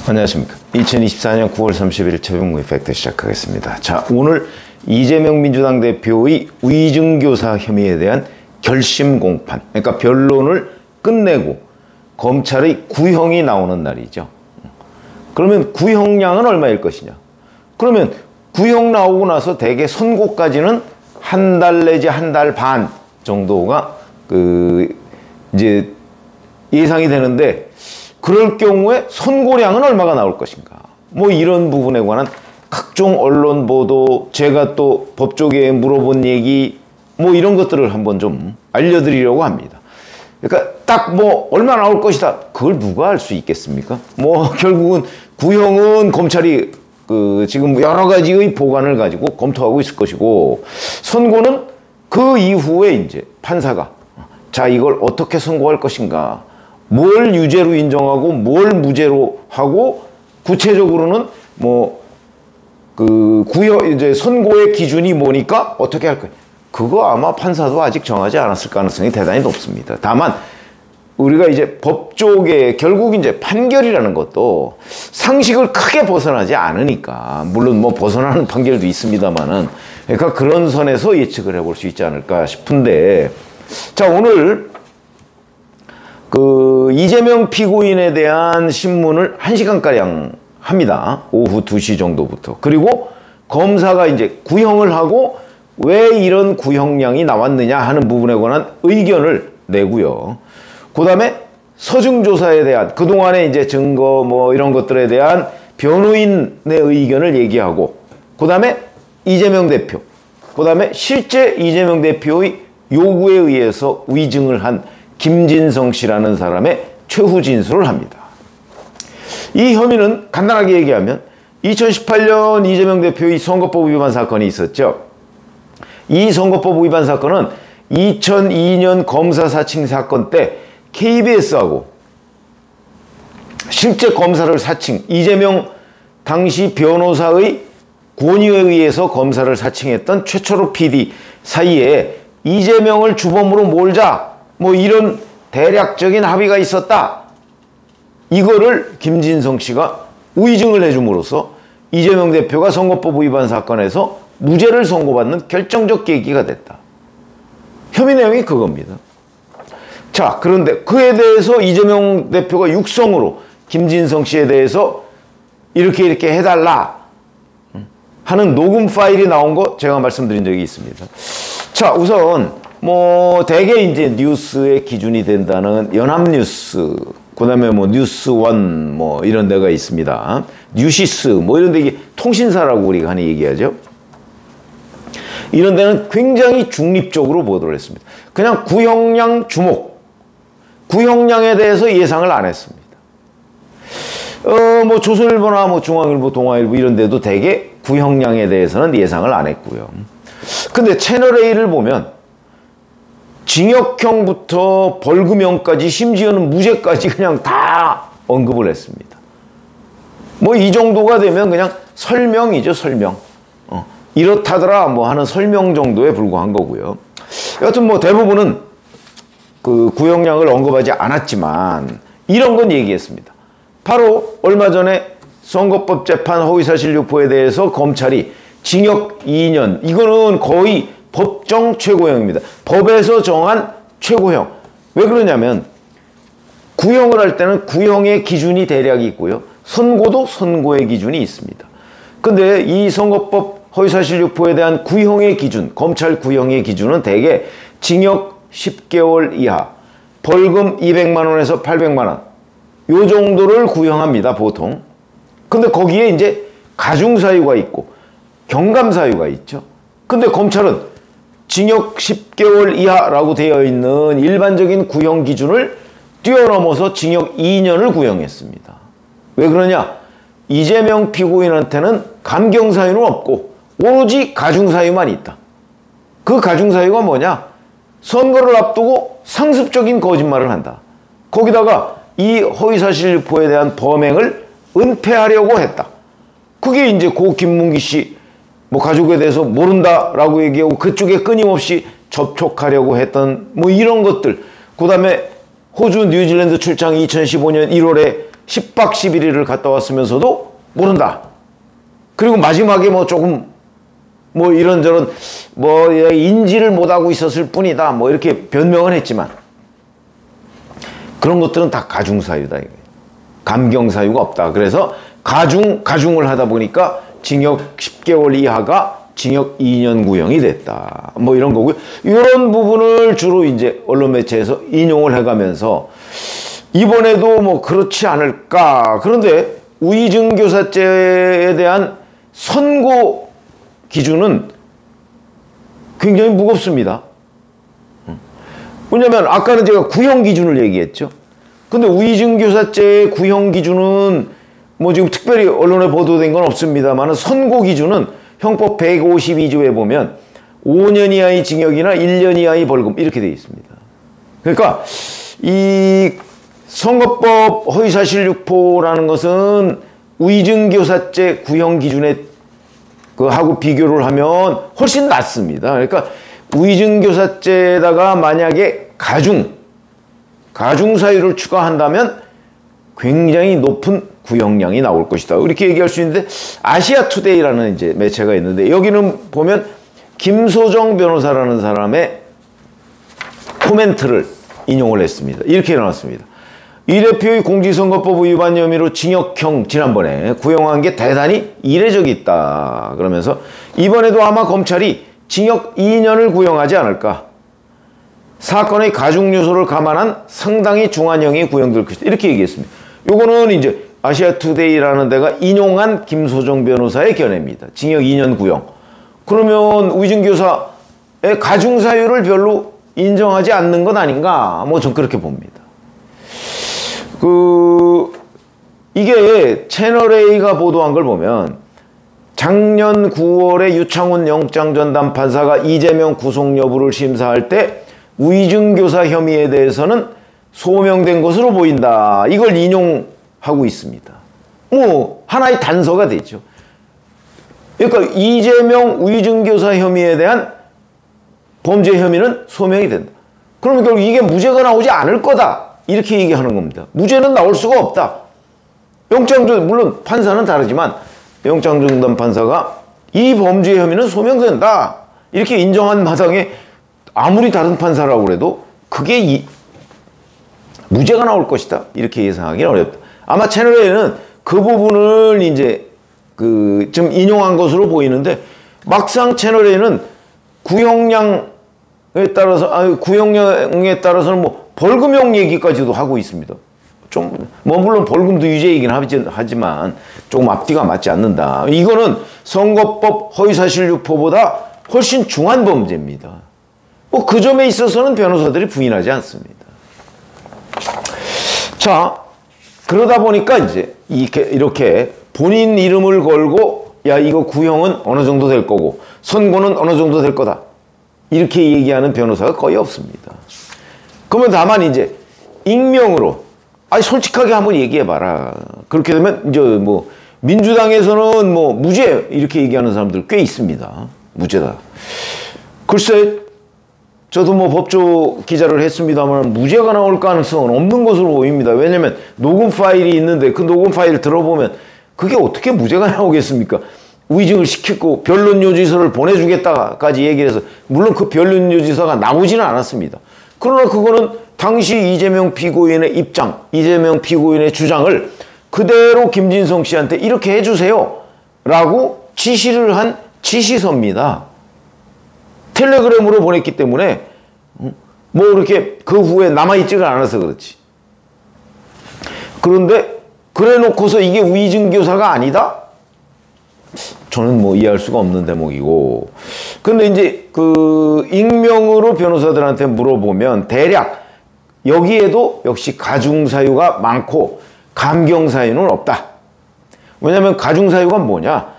안녕하십니까. 2024년 9월 30일 최병무의 팩트 시작하겠습니다. 자, 오늘 이재명 민주당 대표의 위증교사 혐의에 대한 결심 공판, 그러니까 변론을 끝내고 검찰의 구형이 나오는 날이죠. 그러면 구형량은 얼마일 것이냐? 그러면 구형 나오고 나서 대개 선고까지는 한 달 내지 한 달 반 정도가 이제 예상이 되는데, 그럴 경우에 선고량은 얼마가 나올 것인가? 뭐 이런 부분에 관한 각종 언론 보도, 제가 또 법조계에 물어본 얘기, 뭐 이런 것들을 한번 좀 알려드리려고 합니다. 그러니까 딱 뭐 얼마 나올 것이다, 그걸 누가 알 수 있겠습니까? 뭐 결국은 구형은 검찰이 지금 여러 가지의 보관을 가지고 검토하고 있을 것이고, 선고는 그 이후에 이제 판사가 자, 이걸 어떻게 선고할 것인가, 뭘 유죄로 인정하고 뭘 무죄로 하고, 구체적으로는 뭐 구형 이제 선고의 기준이 뭐니까 어떻게 할 거야, 그거 아마 판사도 아직 정하지 않았을 가능성이 대단히 높습니다. 다만 우리가 이제 법조계, 결국 이제 판결이라는 것도 상식을 크게 벗어나지 않으니까, 물론 뭐 벗어나는 판결도 있습니다만은, 그러니까 그런 선에서 예측을 해볼 수 있지 않을까 싶은데, 자, 오늘 이재명 피고인에 대한 신문을 1시간가량 합니다. 오후 2시 정도부터. 그리고 검사가 이제 구형을 하고 왜 이런 구형량이 나왔느냐 하는 부분에 관한 의견을 내고요. 그 다음에 서중조사에 대한 그동안의 이제 증거 뭐 이런 것들에 대한 변호인의 의견을 얘기하고, 그 다음에 이재명 대표, 그 다음에 실제 이재명 대표의 요구에 의해서 위증을 한 김진성 씨라는 사람의 최후 진술을 합니다. 이 혐의는 간단하게 얘기하면 2018년 이재명 대표의 선거법 위반 사건이 있었죠. 이 선거법 위반 사건은 2002년 검사 사칭 사건 때 KBS하고 실제 검사를 사칭, 이재명 당시 변호사의 권유에 의해서 검사를 사칭했던 최철호 PD 사이에 이재명을 주범으로 몰자, 뭐 이런 대략적인 합의가 있었다. 이거를 김진성 씨가 위증을 해줌으로써 이재명 대표가 선거법 위반 사건에서 무죄를 선고받는 결정적 계기가 됐다. 혐의 내용이 그겁니다. 자, 그런데 그에 대해서 이재명 대표가 육성으로 김진성 씨에 대해서 이렇게 해달라 하는 녹음 파일이 나온 거 제가 말씀드린 적이 있습니다. 자, 우선 뭐 대개 이제 뉴스의 기준이 된다는 연합뉴스, 그 다음에 뭐 뉴스원 뭐 이런 데가 있습니다. 뉴시스 뭐 이런 데, 이게 통신사라고 우리가 하는 얘기하죠. 이런 데는 굉장히 중립적으로 보도를 했습니다. 그냥 구형량 주목, 구형량에 대해서 예상을 안 했습니다. 뭐 조선일보나 뭐 중앙일보, 동아일보 이런 데도 대개 구형량에 대해서는 예상을 안 했고요. 근데 채널A를 보면 징역형부터 벌금형까지, 심지어는 무죄까지 그냥 다 언급을 했습니다. 뭐 이 정도가 되면 그냥 설명이죠, 설명. 이렇다더라 뭐 하는 설명 정도에 불과한 거고요. 여하튼 뭐 대부분은 그 구형량을 언급하지 않았지만 이런 건 얘기했습니다. 바로 얼마 전에 선거법 재판 허위사실 유포에 대해서 검찰이 징역 2년, 이거는 거의 법정 최고형입니다. 법에서 정한 최고형. 왜 그러냐면 구형을 할 때는 구형의 기준이 대략 있고요, 선고도 선고의 기준이 있습니다. 근데 이 선거법 허위사실 유포에 대한 구형의 기준, 검찰 구형의 기준은 대개 징역 10개월 이하, 벌금 200만 원에서 800만 원 요 정도를 구형합니다, 보통. 근데 거기에 이제 가중사유가 있고 경감사유가 있죠. 근데 검찰은 징역 10개월 이하라고 되어 있는 일반적인 구형 기준을 뛰어넘어서 징역 2년을 구형했습니다. 왜 그러냐? 이재명 피고인한테는 감경사유는 없고 오로지 가중사유만 있다. 그 가중사유가 뭐냐? 선거를 앞두고 상습적인 거짓말을 한다. 거기다가 이 허위사실 유포에 대한 범행을 은폐하려고 했다. 그게 이제 고 김문기 씨 뭐 가족에 대해서 모른다라고 얘기하고 그쪽에 끊임없이 접촉하려고 했던 뭐 이런 것들, 그 다음에 호주 뉴질랜드 출장 2015년 1월에 10박 11일을 갔다 왔으면서도 모른다. 그리고 마지막에 뭐 조금 뭐 이런저런 뭐 인지를 못하고 있었을 뿐이다. 뭐 이렇게 변명은 했지만 그런 것들은 다 가중사유다. 감경사유가 없다. 그래서 가중을 하다 보니까 징역 10개월 이하가 징역 2년 구형이 됐다. 뭐 이런 거고요. 이런 부분을 주로 이제 언론 매체에서 인용을 해가면서 이번에도 뭐 그렇지 않을까. 그런데 우의증교사죄에 대한 선고 기준은 굉장히 무겁습니다. 왜냐면 아까는 제가 구형 기준을 얘기했죠. 근데 우의증교사죄의 구형 기준은 뭐 지금 특별히 언론에 보도된 건 없습니다만 선고 기준은 형법 152조에 보면 5년 이하의 징역이나 1년 이하의 벌금 이렇게 되어 있습니다. 그러니까 이 선거법 허위사실 유포라는 것은 우의증교사죄 구형 기준에 하고 비교를 하면 훨씬 낮습니다. 그러니까 우의증교사죄에다가 만약에 가중사유를 추가한다면 굉장히 높은 구형량이 나올 것이다. 이렇게 얘기할 수 있는데 아시아투데이라는 이제 매체가 있는데 여기는 보면 김소정 변호사라는 사람의 코멘트를 인용을 했습니다. 이렇게 나왔습니다. 이 대표의 공직선거법 위반 혐의로 징역형 지난번에 구형한 게 대단히 이례적이다. 그러면서 이번에도 아마 검찰이 징역 2년을 구형하지 않을까. 사건의 가중 요소를 감안한 상당히 중한형이 구형될 것이다. 이렇게 얘기했습니다. 요거는 이제 아시아투데이라는 데가 인용한 김소정 변호사의 견해입니다. 징역 2년 구형. 그러면 우의증교사의 가중사유를 별로 인정하지 않는 것 아닌가? 뭐 전 그렇게 봅니다. 이게 채널A가 보도한 걸 보면 작년 9월에 유창훈 영장전담 판사가 이재명 구속 여부를 심사할 때 우의증교사 혐의에 대해서는 소명된 것으로 보인다. 이걸 인용하고 있습니다. 뭐 하나의 단서가 되죠. 그러니까 이재명 우의증교사 혐의에 대한 범죄 혐의는 소명이 된다. 그러면 결국 이게 무죄가 나오지 않을 거다. 이렇게 얘기하는 겁니다. 무죄는 나올 수가 없다. 물론 판사는 다르지만 영장전담 판사가 이 범죄 혐의는 소명된다. 이렇게 인정한 마당에 아무리 다른 판사라고 그래도 그게 무죄가 나올 것이다. 이렇게 예상하기는 어렵다. 아마 채널A는 그 부분을 이제 좀 인용한 것으로 보이는데 막상 채널A는 구형량에 따라서는 뭐 벌금형 얘기까지도 하고 있습니다. 뭐 물론 벌금도 유죄이긴 하지만 조금 앞뒤가 맞지 않는다. 이거는 선거법 허위사실 유포보다 훨씬 중한 범죄입니다. 뭐 그 점에 있어서는 변호사들이 부인하지 않습니다. 자, 그러다 보니까 이제 이렇게 본인 이름을 걸고 야 이거 구형은 어느 정도 될 거고 선고는 어느 정도 될 거다. 이렇게 얘기하는 변호사가 거의 없습니다. 그러면 다만 이제 익명으로 솔직하게 한번 얘기해봐라. 그렇게 되면 이제 뭐 민주당에서는 뭐 무죄 이렇게 얘기하는 사람들 꽤 있습니다. 무죄다. 글쎄 저도 뭐 법조 기자를 했습니다만 무죄가 나올 가능성은 없는 것으로 보입니다. 왜냐하면 녹음 파일이 있는데 그 녹음 파일을 들어보면 그게 어떻게 무죄가 나오겠습니까? 우의증을 시켰고 변론요지서를 보내주겠다까지 얘기를 해서 물론 그 변론요지서가 나오지는 않았습니다. 그러나 그거는 당시 이재명 피고인의 입장, 이재명 피고인의 주장을 그대로 김진성 씨한테 이렇게 해주세요 라고 지시를 한 지시서입니다. 텔레그램으로 보냈기 때문에 뭐 이렇게 그 후에 남아있지가 않아서 그렇지. 그런데 그래 놓고서 이게 우의증교사가 아니다? 저는 뭐 이해할 수가 없는 대목이고. 근데 이제 익명으로 변호사들한테 물어보면 대략 여기에도 역시 가중사유가 많고 감경사유는 없다. 왜냐하면 가중사유가 뭐냐?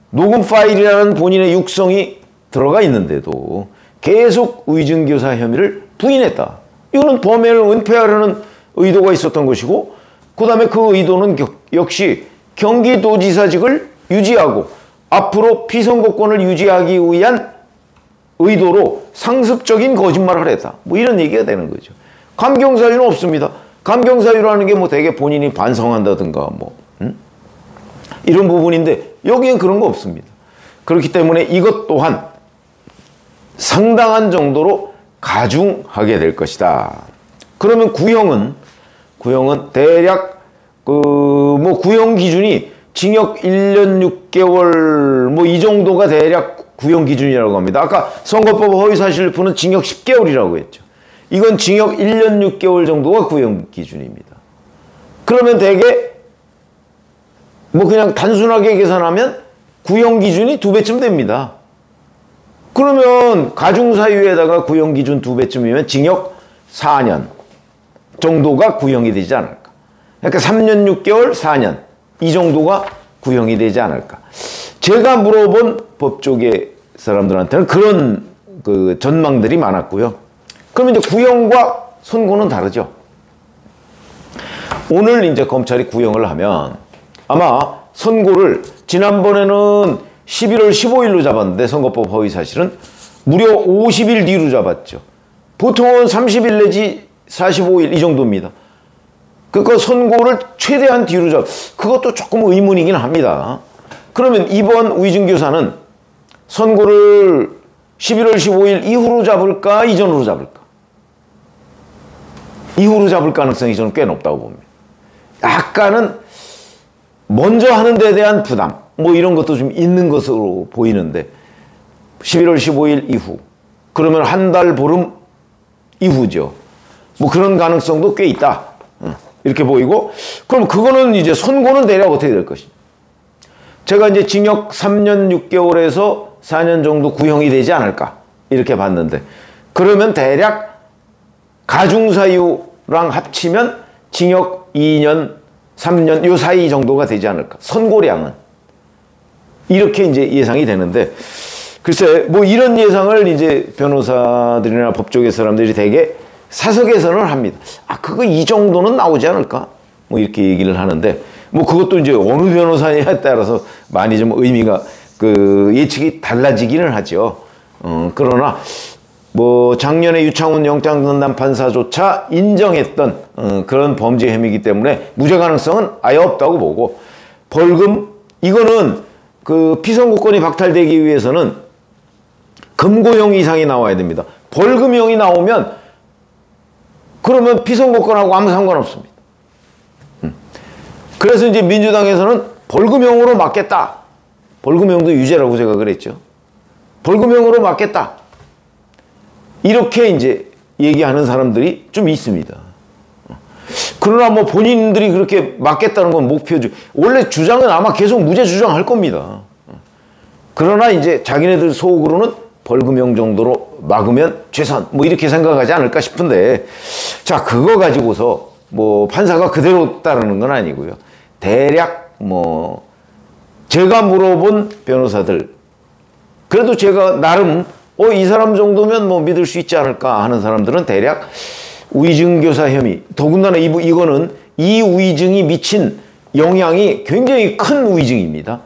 녹음 파일이라는 본인의 육성이 들어가 있는데도 계속 우의증교사 혐의를 부인했다. 이거는 범행을 은폐하려는 의도가 있었던 것이고 그 다음에 그 의도는 역시 경기도지사직을 유지하고 앞으로 피선거권을 유지하기 위한 의도로 상습적인 거짓말을 했다. 뭐 이런 얘기가 되는 거죠. 감경사유는 없습니다. 감경사유라는 게 뭐 되게 본인이 반성한다든가 뭐 이런 부분인데 여기엔 그런 거 없습니다. 그렇기 때문에 이것 또한 상당한 정도로 가중하게 될 것이다. 그러면 구형은 대략 뭐 구형 기준이 징역 1년 6개월 뭐 이 정도가 대략 구형 기준이라고 합니다. 아까 선거법 허위사실유포는 징역 10개월이라고 했죠. 이건 징역 1년 6개월 정도가 구형 기준입니다. 그러면 대개 뭐 그냥 단순하게 계산하면 구형 기준이 2배쯤 됩니다. 그러면 가중사유에다가 구형 기준 2배쯤이면 징역 4년 정도가 구형이 되지 않을까. 그러니까 3년 6개월 4년 이 정도가 구형이 되지 않을까. 제가 물어본 법조계 사람들한테는 그런 그 전망들이 많았고요. 그러면 이제 구형과 선고는 다르죠. 오늘 이제 검찰이 구형을 하면 아마 선고를 지난번에는 11월 15일로 잡았는데 선거법 허위 사실은 무려 50일 뒤로 잡았죠. 보통은 30일 내지 45일 이 정도입니다. 그러니까 선고를 최대한 뒤로 그것도 조금 의문이긴 합니다. 그러면 이번 위증교사는 선고를 11월 15일 이후로 잡을까 이전으로 잡을까? 이후로 잡을 가능성이 저는 꽤 높다고 봅니다. 약간은 먼저 하는 데 대한 부담 뭐 이런 것도 좀 있는 것으로 보이는데 11월 15일 이후 그러면 한 달 보름 이후죠. 뭐 그런 가능성도 꽤 있다. 이렇게 보이고 그럼 그거는 이제 선고는 대략 어떻게 될 것인가. 제가 이제 징역 3년 6개월에서 4년 정도 구형이 되지 않을까 이렇게 봤는데 그러면 대략 가중사유랑 합치면 징역 2년 3년 요 사이 정도가 되지 않을까. 선고량은 이렇게 이제 예상이 되는데 글쎄 뭐 이런 예상을 이제 변호사들이나 법조계 사람들이 되게 사석에서는 합니다. 아 그거 이 정도는 나오지 않을까 뭐 이렇게 얘기를 하는데 뭐 그것도 이제 어느 변호사냐에 따라서 많이 좀 의미가 그 예측이 달라지기는 하죠. 그러나 뭐 작년에 유창훈 영장전담 판사조차 인정했던 그런 범죄 혐의이기 때문에 무죄 가능성은 아예 없다고 보고 벌금 이거는 그 피선고권이 박탈되기 위해서는 금고형 이상이 나와야 됩니다. 벌금형이 나오면 그러면 피선고권하고 아무 상관없습니다. 그래서 이제 민주당에서는 벌금형으로 막겠다. 벌금형도 유죄라고 제가 그랬죠. 벌금형으로 막겠다. 이렇게 이제 얘기하는 사람들이 좀 있습니다. 그러나 뭐 본인들이 그렇게 막겠다는 건 목표죠. 원래 주장은 아마 계속 무죄 주장할 겁니다. 그러나 이제 자기네들 속으로는 벌금형 정도로 막으면 최선 뭐 이렇게 생각하지 않을까 싶은데 자 그거 가지고서 뭐 판사가 그대로 따르는 건 아니고요. 대략 뭐 제가 물어본 변호사들 그래도 제가 나름 이 사람 정도면 뭐 믿을 수 있지 않을까 하는 사람들은 대략 위증교사 혐의 더군다나 이거는 이 위증이 미친 영향이 굉장히 큰 위증입니다.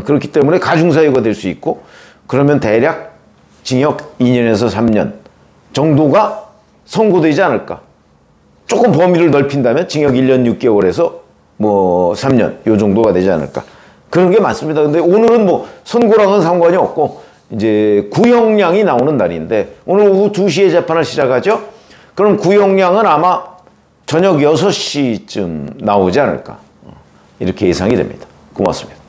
그렇기 때문에 가중사유가 될 수 있고 그러면 대략 징역 2년에서 3년 정도가 선고되지 않을까. 조금 범위를 넓힌다면 징역 1년 6개월에서 뭐 3년 요 정도가 되지 않을까. 그런 게 많습니다. 근데 오늘은 뭐 선고랑은 상관이 없고 이제 구형량이 나오는 날인데 오늘 오후 2시에 재판을 시작하죠. 그럼 구형량은 아마 저녁 6시쯤 나오지 않을까. 이렇게 예상이 됩니다. 고맙습니다.